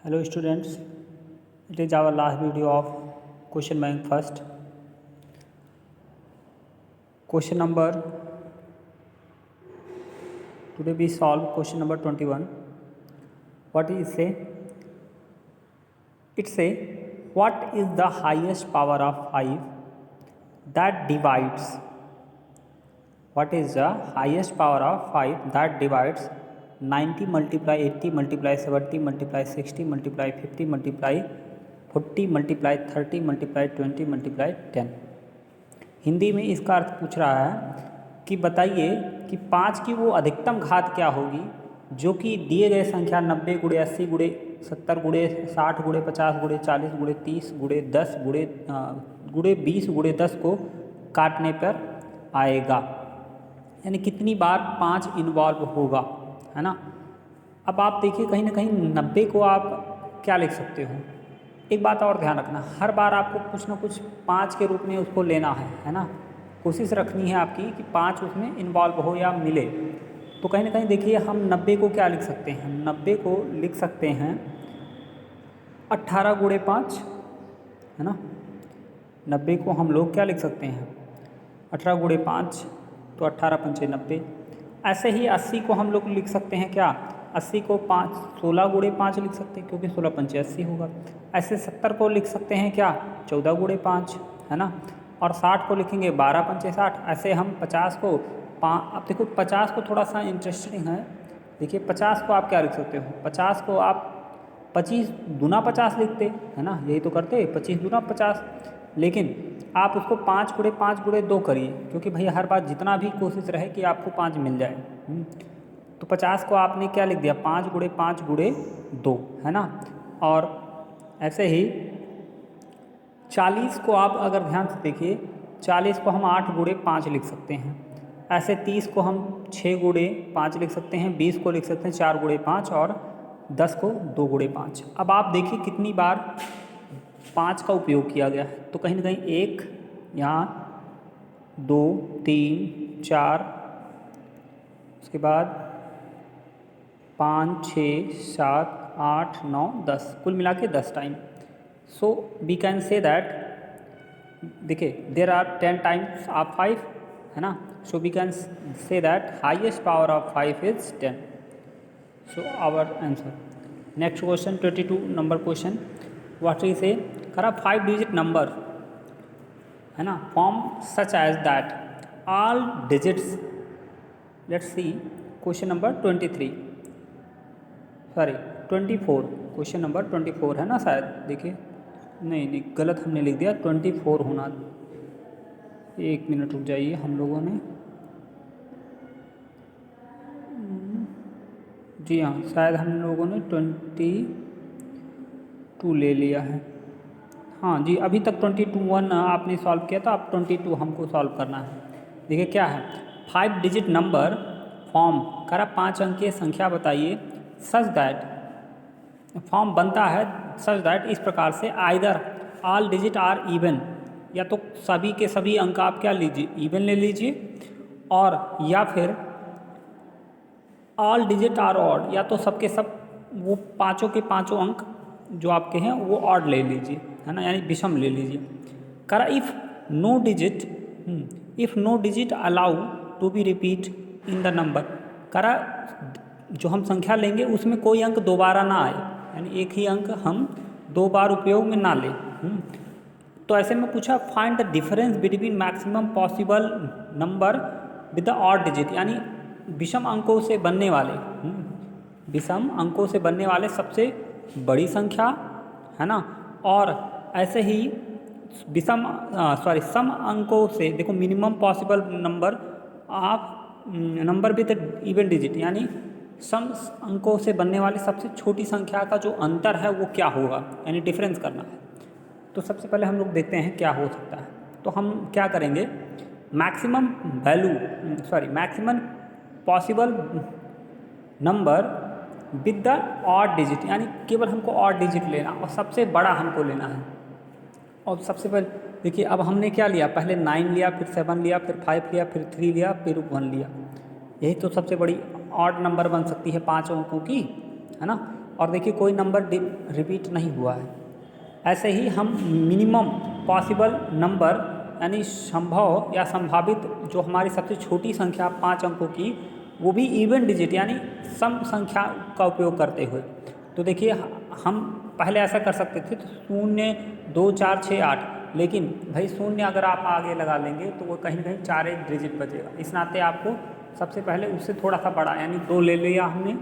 Hello students, it is our last video of question bank first. Question number, today we solve question number 21. What is say? It say, what is the highest power of 5 that divides? What is the highest power of 5 that divides 90 multiply 80 multiply 70 multiply 60 multiply 50 multiply 40 multiply 30 multiply 20 multiply 10। Hindi में इसका अर्थ पूछ रहा है कि बताइए कि 5 की वो अधिकतम घात क्या होगी जो कि दिए गए संख्या 90 गुणे 80 गुणे 70 गुणे 60 गुणे 50 गुणे 40 गुणे 30 गुणे 10 गुणे 20 गुणे 10 को काटने पर आएगा, यानी कितनी बार 5 इन्वॉल्व होगा, है ना। अब आप देखिए कहीं ना कहीं 90 को आप क्या लिख सकते हो। एक बात और ध्यान रखना, हर बार आपको कुछ ना कुछ 5 के रूप में उसको लेना है ना। कोशिश रखनी है आपकी कि 5 उसमें इन्वॉल्व हो या मिले। तो कहीं ना कहीं देखिए हम 90 को क्या लिख सकते हैं, 90 को लिख सकते हैं 18 गुणे 5, है ना। 90 को हम लोग क्या लिख सकते हैं 18 गुणे 5, तो 18 पंचे 90। ऐसे ही 80 को हम लोग लिख सकते हैं क्या, 80 को 16 गुणे 5 लिख सकते हैं क्योंकि 16 पंचे 80 होगा। ऐसे 70 को लिख सकते हैं क्या 14 गुणे 5, है ना। और 60 को लिखेंगे 12 पंचे 60। ऐसे हम 50 को अब देखो 50 को थोड़ा सा इंटरेस्टिंग है। देखिए 50 को आप क्या लिख सकते हो, 50 को आप 25 दूना 50 लिखते, है ना, यही तो करते 25 दूना 50। लेकिन आप उसको 5 गुणे 5 गुणे 2 करिए क्योंकि भैया हर बार जितना भी कोशिश रहे कि आपको 5 मिल जाए। तो 50 को आपने क्या लिख दिया 5 गुणे 5 गुणे 2, है ना। और ऐसे ही 40 को आप अगर ध्यान से देखिए 40 को हम 8 गुणे 5 लिख सकते हैं। ऐसे 30 को हम 6 गुणे 5 लिख सकते हैं, 20 को लिख सकते हैं 4 गुणे 5 और 10 को 2 गुणे 5। अब आप देखिए कितनी बार 5 का उपयोग किया गया है। तो कहीं ना कहीं 1 यहाँ 2 3 4, उसके बाद 5 6 7 8 9 10, कुल मिला के 10 time. So we can say that, देखिए देर आर 10 टाइम्स ऑफ 5, है ना। So we can say that highest power of 5 is 10। So our answer. Next question 22 number question, what is a करा 5 डिजिट नंबर, है ना, form such as that all digits, let's see question number 24, question number 24 है ना शायद। देखिए नहीं गलत हमने लिख दिया, 24 होना। एक मिनट रुक जाइए, हम लोगों ने जी हाँ शायद हम लोगों ने 22 ले लिया है। हाँ जी, अभी तक 21 आपने सॉल्व किया था, अब 22 हमको सॉल्व करना है। देखिए क्या है, 5 डिजिट नंबर फॉर्म करा 5 अंकीय संख्या बताइए सच दैट, फॉर्म बनता है सच दैट इस प्रकार से, either all digit are even, या तो सभी के सभी अंक आप क्या लीजिए इवन ले लीजिए, और या फिर ऑल डिजिट आर ऑड, या तो सबके सब वो पाँचों के पाँचों अंक जो आपके हैं वो ऑड ले लीजिए, है ना, यानी विषम ले लीजिए। करा if no digit allow to be repeat in the number, करा जो हम संख्या लेंगे उसमें कोई अंक दोबारा ना आए, यानी एक ही अंक हम 2 बार उपयोग में ना लें। तो ऐसे में पूछा find the difference between maximum possible number with the odd digit, यानी विषम अंकों से बनने वाले विषम अंकों से बनने वाले सबसे बड़ी संख्या, है ना, और ऐसे ही सम अंकों से, देखो minimum possible number of number with even digit, यानी सम अंकों से बनने वाले सबसे छोटी संख्या का जो अंतर है वो क्या होगा, यानी डिफरेंस करना है। तो सबसे पहले हम लोग देखते हैं क्या हो सकता है। तो हम क्या करेंगे, maximum possible number with the odd digit, यानी केवल हमको ऑड डिजिट लेना और सबसे बड़ा हमको लेना है। और सबसे पहले देखिए अब हमने क्या लिया, पहले 9 लिया, फिर 7 लिया, फिर 5 लिया, फिर 3 लिया, फिर 1 लिया। यही तो सबसे बड़ी ऑड नंबर बन सकती है 5 अंकों की, है ना। और देखिए कोई नंबर रिपीट नहीं हुआ है। ऐसे ही हम मिनिमम पॉसिबल नंबर यानी संभव या संभावित जो हमारी सबसे छोटी संख्या 5 अंकों की, वो भी इवन डिजिट यानी सम संख्या का उपयोग करते हुए। तो देखिए हम पहले ऐसा कर सकते थे, तो 0 2 4 6 8, लेकिन भाई 0 अगर आप आगे लगा लेंगे तो वो कहीं ना कहीं 4 एक डिजिट बचेगा। इस नाते आपको सबसे पहले उससे थोड़ा सा बड़ा यानी 2 ले लिया हमने,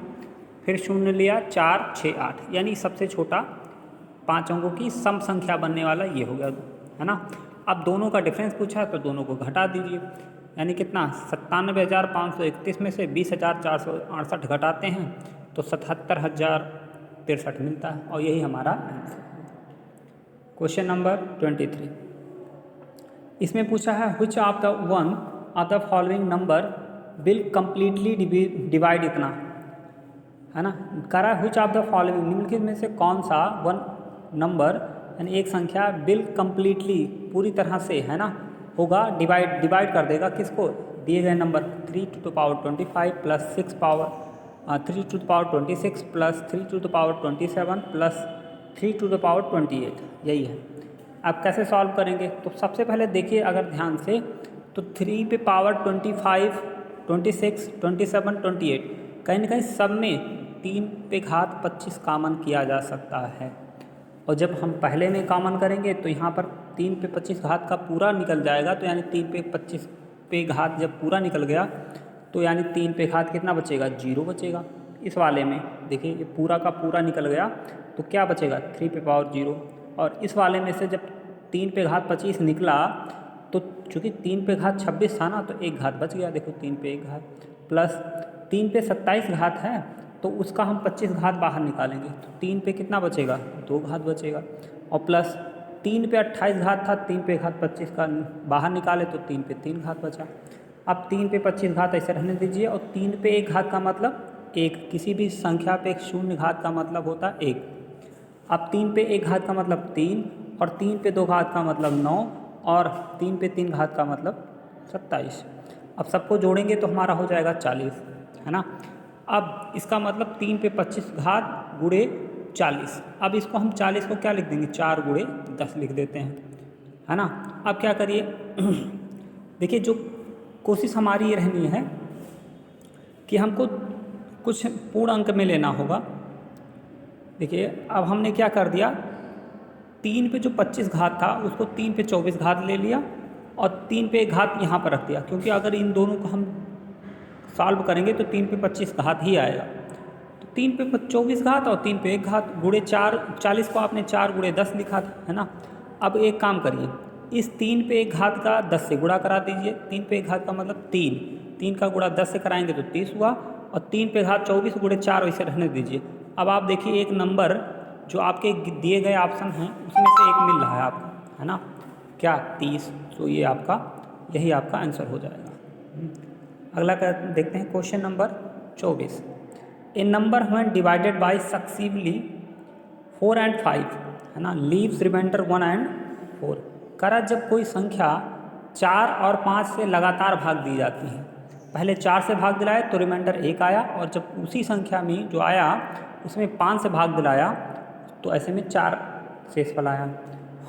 फिर 0 लिया, 4 6 8 यानी सबसे छोटा 5 अंकों की सम संख्या बनने वाला ये हो गया, है ना। अब दोनों का डिफरेंस पूछा है तो दोनों को घटा दीजिए, यानी कितना 97,531 में से 20,468 घटाते हैं तो 77,063 मिलता है, और यही हमारा आंसर। क्वेश्चन नंबर 23, इसमें पूछा है which of the one of the following number will completely divide इतना, है ना। कह रहा है व्हिच ऑफ द फॉलोइंग, निम्नलिखित में से कौन सा वन नंबर यानी एक संख्या विल कम्प्लीटली पूरी तरह से, है ना, होगा डिवाइड कर देगा किसको, दिए गए number 3 to the power 25 plus 6 power 3 to the power 26 plus 3 to the power 27 plus 3 to the power 28, यही है। अब कैसे सॉल्व करेंगे, तो सबसे पहले देखिए अगर ध्यान से, तो 3 पे पावर 25 26 27 28 कहीं ना कहीं सब में 3 पे घात 25 कॉमन किया जा सकता है, और जब हम पहले में कॉमन करेंगे तो यहाँ पर 3 पे 25 घात का पूरा निकल जाएगा, तो यानी 3 पे 25 पे घात जब पूरा निकल गया तो यानी 3 पे घात कितना बचेगा, 0 बचेगा। इस वाले में देखिए ये पूरा का पूरा निकल गया तो क्या बचेगा, 3 पे पावर 0, और इस वाले में से जब 3 पे घात 25 निकला तो चूँकि 3 पे घात 26 था ना, तो एक घात बच गया, देखो 3 पे 1 घात, प्लस 3 पे 27 घात है तो उसका हम 25 घात बाहर निकालेंगे तो 3 पे कितना बचेगा, 2 घात बचेगा, और प्लस 3 पे 28 घात था, 3 पे घात 25 का बाहर निकाले तो 3 पे 3 घात बचा। अब 3 पे 25 घात ऐसे रहने दीजिए, और 3 पे 1 घात का मतलब 1, किसी भी संख्या पे एक शून्य घात का मतलब होता है 1। अब 3 पे 1 घात का मतलब 3, और 3 पे 2 घात का मतलब 9, और 3 पे 3 घात का मतलब 27। अब सबको जोड़ेंगे तो हमारा हो जाएगा 40, है ना। अब इसका मतलब 3 पे 25 घात गुणे 40, अब इसको हम 40 को क्या लिख देंगे, 4 गुणे 10 लिख देते हैं, है ना। अब क्या करिए देखिए जो कोशिश हमारी ये रहनी है कि हमको कुछ पूर्ण अंक में लेना होगा। देखिए अब हमने क्या कर दिया, 3 पे जो 25 घात था उसको 3 पे 24 घात ले लिया, और 3 पे 1 घात यहाँ पर रख दिया, क्योंकि अगर इन दोनों को हम सॉल्व करेंगे तो 3 पे 25 घात ही आएगा, तो 3 पे 24 घात और 3 पे 1 घात गुणे 4, 40 को आपने 4 गुणे 10 लिखा था, है ना। अब एक काम करिए, इस 3 पे 1 घात का 10 से गुणा करा दीजिए, 3 पे 1 घात का मतलब 3 का गुणा 10 से कराएंगे तो 30 हुआ, और 3 पे घात 24 गुणे 4 वैसे रहने दीजिए। अब आप देखिए एक नंबर जो आपके दिए गए ऑप्शन हैं उसमें से एक मिल रहा है आपको, है ना, क्या 30, तो ये आपका यही आपका आंसर हो जाएगा। अगला देखते हैं question number 24, A number when divided by successively 4 and 5, है ना, लीव्स रिमाइंडर 1 and 4। करा जब कोई संख्या 4 और 5 से लगातार भाग दी जाती है, पहले 4 से भाग दिलाया तो रिमाइंडर 1 आया, और जब उसी संख्या में जो आया उसमें 5 से भाग दिलाया तो ऐसे में 4 शेषफल आया।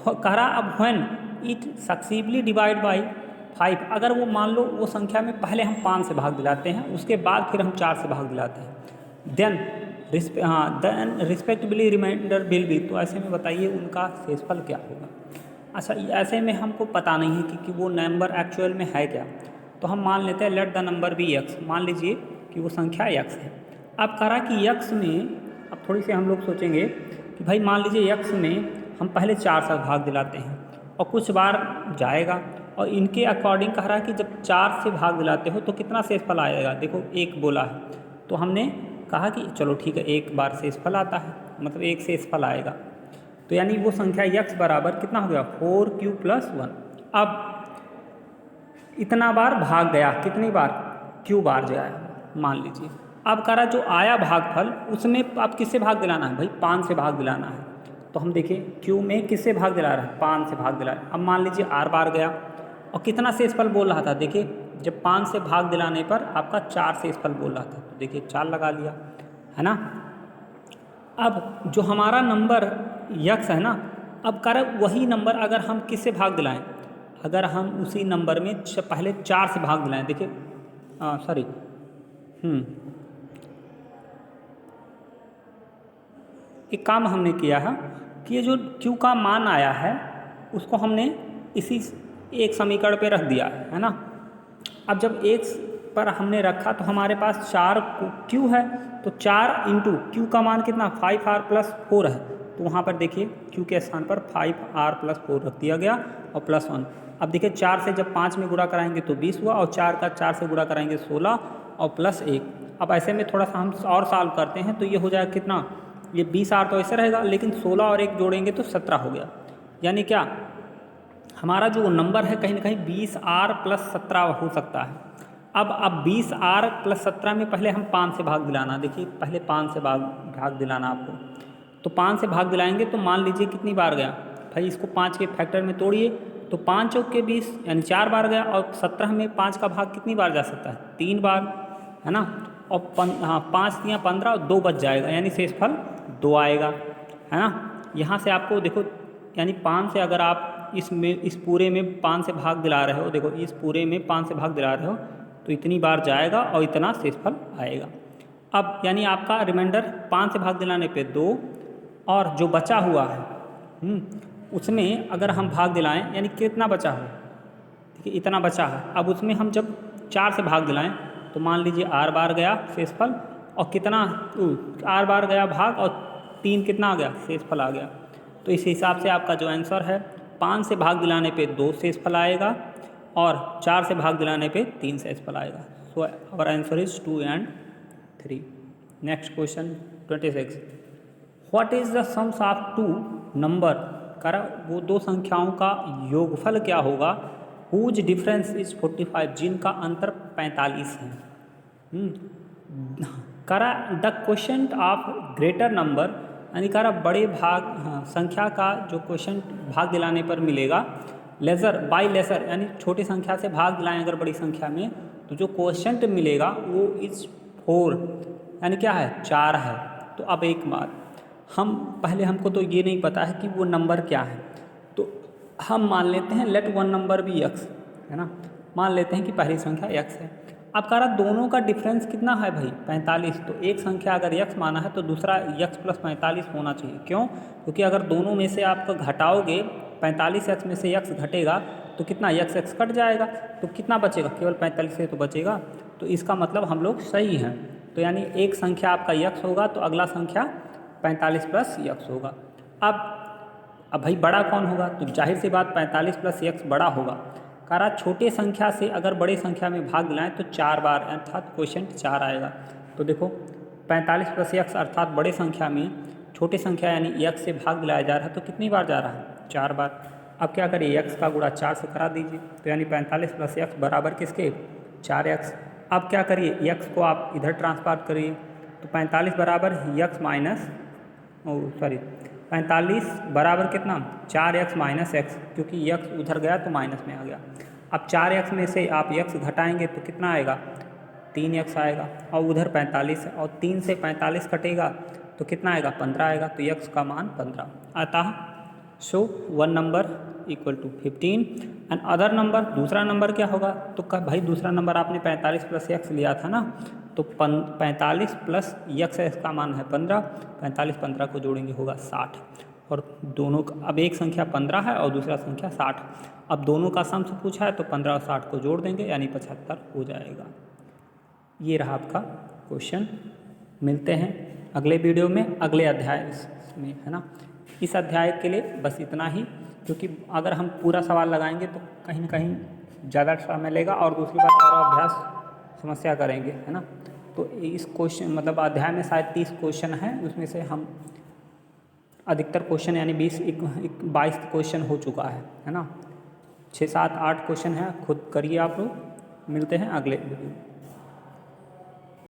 कह रहा अब व्हेन इट सक्सीवली डिवाइड बाई 5, अगर वो मान लो वो संख्या में पहले हम 5 से भाग दिलाते हैं, उसके बाद फिर हम 4 से भाग दिलाते हैं, then respectively remainder will be, तो ऐसे में बताइए उनका शेषफल क्या होगा। अच्छा ऐसे में हमको पता नहीं है कि वो नंबर एक्चुअल में है क्या, तो हम मान लेते हैं let the number be X, मान लीजिए कि वो संख्या एक्स है। अब कह रहा कि एक्स में, अब थोड़ी सी हम लोग सोचेंगे कि भाई मान लीजिए एक्स में हम पहले 4 से भाग दिलाते हैं और कुछ बार जाएगा, और इनके अकॉर्डिंग कह रहा है कि जब 4 से भाग दिलाते हो तो कितना शेषफल आएगा, देखो 1 बोला है, तो हमने कहा कि चलो ठीक है 1 बार शेषफल आता है, मतलब 1 शेषफल आएगा, तो यानी वो संख्या x बराबर कितना हो गया 4q + 1। अब इतना बार भाग गया, कितनी बार, q बार जाया मान लीजिए। अब कह रहा जो आया भागफल उसमें अब किससे भाग दिलाना है, भाई 5 से भाग दिलाना है, तो हम देखिए q में किससे भाग दिला रहा है, 5 से भाग दिला रहा है। अब मान लीजिए r बार गया, और कितना शेषफल बोल रहा था, देखिए जब 5 से भाग दिलाने पर आपका 4 शेषफल बोल रहा था, तो देखिए 4 लगा लिया, है ना। अब जो हमारा नंबर यक्स है ना, अब कर वही नंबर अगर हम किससे भाग दिलाएं, अगर हम उसी नंबर में पहले 4 से भाग दिलाएं, देखिए सॉरी एक काम हमने किया है कि ये जो q का मान आया है उसको हमने इसी एक समीकरण पे रख दिया है ना। अब जब x पर हमने रखा तो हमारे पास 4 q है, तो 4 इंटू क्यू का मान कितना 5r प्लस 4 है, तो वहाँ पर देखिए q के स्थान पर 5r प्लस 4 रख दिया गया और प्लस 1। अब देखिए 4 से जब 5 में गुणा कराएंगे तो 20 हुआ, और 4 का 4 से गुणा कराएंगे 16 और प्लस 1। अब ऐसे में थोड़ा सा हम और सॉल्व करते हैं तो ये हो जाएगा कितना, ये 20r तो ऐसे रहेगा, लेकिन 16 और 1 जोड़ेंगे तो 17 हो गया। यानी क्या हमारा जो नंबर है कहीं ना कहीं 20r प्लस 17 हो सकता है। अब 20r प्लस 17 में पहले हम 5 से भाग दिलाना, देखिए पहले 5 से भाग दिलाना आपको, तो 5 से भाग दिलाएंगे तो मान लीजिए कितनी बार गया भाई, इसको 5 के फैक्टर में तोड़िए तो 5 चौक के 20 यानी 4 बार गया, और 17 में 5 का भाग कितनी बार जा सकता है, 3 बार, है ना। और 5 या 15 और 2 बच जाएगा, यानी शेषफल 2 आएगा, है ना। यहाँ से आपको देखो यानी 5 से अगर आप इस पूरे में 5 से भाग दिला रहे हो, देखो इस पूरे में 5 से भाग दिला रहे हो तो इतनी बार जाएगा और इतना शेषफल आएगा। अब यानी आपका रिमाइंडर 5 से भाग दिलाने पे 2, और जो बचा हुआ है उसमें अगर हम भाग दिलाएं यानी कितना बचा हो, देखिए इतना बचा है। अब उसमें हम जब 4 से भाग दिलाएं तो मान लीजिए r बार गया शेषफल, और कितना r बार गया भाग, और 3 कितना आ गया शेषफल आ गया। तो इस हिसाब से आपका जो आंसर है 5 से भाग दिलाने पे 2 शेषफल आएगा और 4 से भाग दिलाने पे 3 शेषफल आएगा। So our answer is 2 and 3। Next question 26, what is the sums of 2 number, करा वो 2 संख्याओं का योगफल क्या होगा, हुज डिफरेंस इज 45, जिनका अंतर 45 है। करा the question of greater number, यानी करा बड़े भाग संख्या का जो क्वेश्चन भाग दिलाने पर मिलेगा, लेजर बाई लेसर, यानी छोटी संख्या से भाग दिलाएं अगर बड़ी संख्या में तो जो क्वोशंट मिलेगा वो इज 4, यानी क्या है 4 है। तो अब एक बात, हम पहले हमको तो ये नहीं पता है कि वो नंबर क्या है, तो हम मान लेते हैं लेट वन नंबर भी x, है ना, मान लेते हैं कि पहली संख्या x है। अब कह रहा दोनों का डिफरेंस कितना है भाई 45, तो एक संख्या अगर x माना है तो दूसरा x प्लस 45 होना चाहिए। क्यों, क्योंकि अगर दोनों में से आप घटाओगे 45x में से x घटेगा तो कितना x कट जाएगा, तो कितना बचेगा, केवल 45 से तो बचेगा। तो इसका मतलब हम लोग सही हैं। तो यानी एक संख्या आपका x होगा तो अगला संख्या 45 प्लस x होगा। अब भाई बड़ा कौन होगा, तो जाहिर सी बात 45 प्लस x बड़ा होगा। कह रहा छोटे संख्या से अगर बड़ी संख्या में भाग दिलाएं तो 4 बार, अर्थात क्वोशंट 4 आएगा। तो देखो 45 प्लस x अर्थात बड़े संख्या में छोटी संख्या यानी x से भाग दिलाया जा रहा है, तो कितनी बार जा रहा है 4 बार। अब क्या करिए x का गुणा 4 से करा दीजिए, तो यानी 45 प्लस x बराबर किसके 4x। अब क्या करिए x को आप इधर ट्रांसफर करिए, तो 45 बराबर x माइनस 45 बराबर कितना 4x माइनस x, क्योंकि x उधर गया तो माइनस में आ गया। अब 4x में से आप x घटाएंगे तो कितना आएगा 3x आएगा, और उधर 45 है और 3 से 45 कटेगा तो कितना आएगा 15 आएगा, तो x का मान 15 आता है। So one number equal to 15 and other number, दूसरा नंबर क्या होगा, तो भाई दूसरा नंबर आपने 45 प्लस x लिया था ना, तो 45 प्लस x का मान है 15, 45 15 को जोड़ेंगे होगा 60, और दोनों का अब एक संख्या 15 है और दूसरा संख्या 60। अब दोनों का सम से पूछा है तो 15 और 60 को जोड़ देंगे यानी 75 हो जाएगा। ये रहा आपका क्वेश्चन। मिलते हैं अगले वीडियो में, अगले अध्याय में, है ना। इस अध्याय के लिए बस इतना ही, क्योंकि अगर हम पूरा सवाल लगाएंगे तो कहीं ना कहीं ज़्यादा समय लेगा, और दूसरी बात और अभ्यास समस्या करेंगे, है ना। तो इस क्वेश्चन मतलब अध्याय में शायद 30 क्वेश्चन हैं, उसमें से हम अधिकतर क्वेश्चन यानी 22 क्वेश्चन हो चुका है ना। 6 7 8 क्वेश्चन है, खुद करिए आप लोग। मिलते हैं अगले वीडियो में।